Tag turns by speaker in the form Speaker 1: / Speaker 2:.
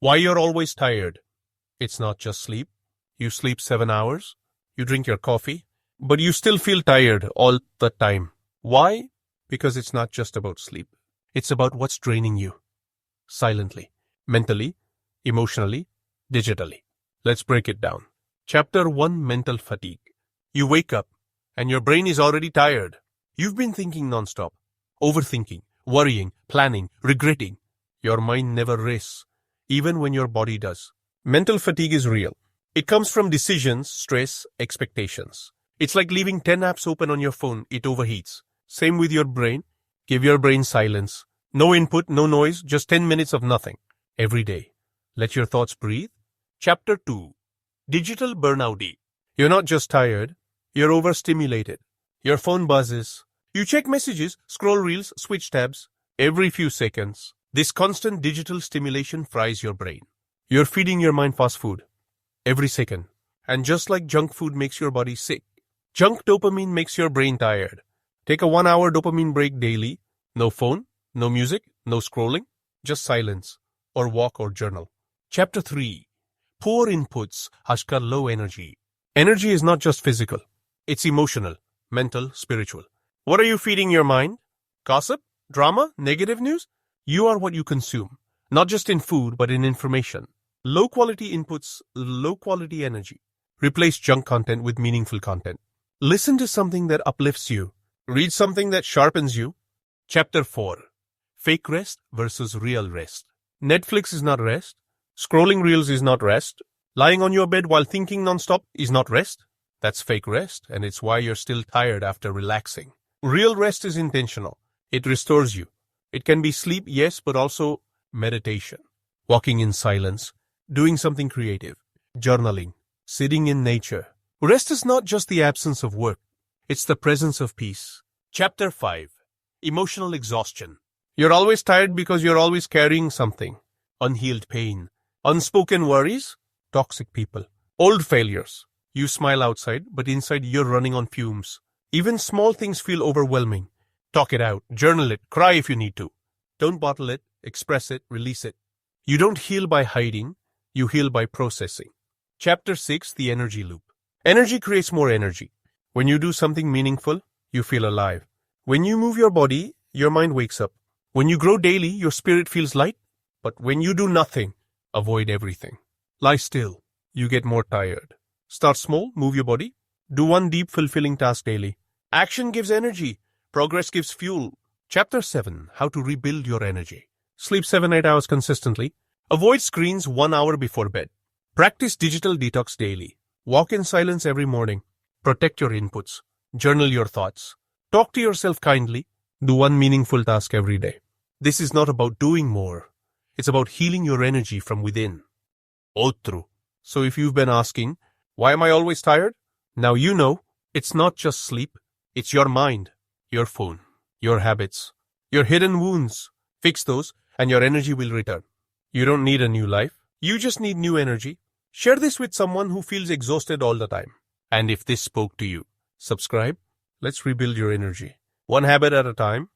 Speaker 1: Why you're always tired? It's not just sleep. You sleep 7 hours, you drink your coffee, but you still feel tired all the time. Why? Because it's not just about sleep. It's about what's draining you. Silently, mentally, emotionally, digitally. Let's break it down. Chapter 1: Mental Fatigue. You wake up and your brain is already tired. You've been thinking nonstop, overthinking, worrying, planning, regretting. Your mind never rests, even when your body does. Mental fatigue is real. It comes from decisions, stress, expectations. It's like leaving 10 apps open on your phone, it overheats. Same with your brain. Give your brain silence. No input, no noise, just 10 minutes of nothing. Every day. Let your thoughts breathe. Chapter 2: Digital Burnout. You're not just tired, you're overstimulated. Your phone buzzes. You check messages, scroll reels, switch tabs. Every few seconds. This constant digital stimulation fries your brain. You're feeding your mind fast food. Every second. And just like junk food makes your body sick, junk dopamine makes your brain tired. Take a 1-hour dopamine break daily. No phone, no music, no scrolling, just silence, or walk or journal. Chapter 3: Poor Inputs, Hashkar Low Energy. Energy is not just physical. It's emotional, mental, spiritual. What are you feeding your mind? Gossip? Drama? Negative news? You are what you consume, not just in food, but in information. Low quality inputs, low quality energy. Replace junk content with meaningful content. Listen to something that uplifts you. Read something that sharpens you. Chapter 4: Fake Rest versus Real Rest. Netflix is not rest. Scrolling reels is not rest. Lying on your bed while thinking nonstop is not rest. That's fake rest, and it's why you're still tired after relaxing. Real rest is intentional. It restores you. It can be sleep, yes, but also meditation. Walking in silence. Doing something creative. Journaling. Sitting in nature. Rest is not just the absence of work. It's the presence of peace. Chapter 5: Emotional Exhaustion. You're always tired because you're always carrying something. Unhealed pain. Unspoken worries. Toxic people. Old failures. You smile outside, but inside you're running on fumes. Even small things feel overwhelming. Talk it out. Journal it. Cry if you need to. Don't bottle it. Express it. Release it. You don't heal by hiding. You heal by processing. Chapter 6: The Energy Loop. Energy creates more energy. When you do something meaningful, you feel alive. When you move your body, your mind wakes up. When you grow daily, your spirit feels light. But when you do nothing, avoid everything. Lie still. You get more tired. Start small, move your body. Do one deep, fulfilling task daily. Action gives energy. Progress gives fuel. Chapter 7: How to Rebuild Your Energy. Sleep 7-8 hours consistently. Avoid screens 1 hour before bed. Practice digital detox daily. Walk in silence every morning. Protect your inputs. Journal your thoughts. Talk to yourself kindly. Do one meaningful task every day. This is not about doing more. It's about healing your energy from within. Otru. So if you've been asking, why am I always tired? Now you know, it's not just sleep. It's your mind, your phone, your habits, your hidden wounds. Fix those and your energy will return. You don't need a new life. You just need new energy. Share this with someone who feels exhausted all the time. And if this spoke to you, subscribe. Let's rebuild your energy. One habit at a time.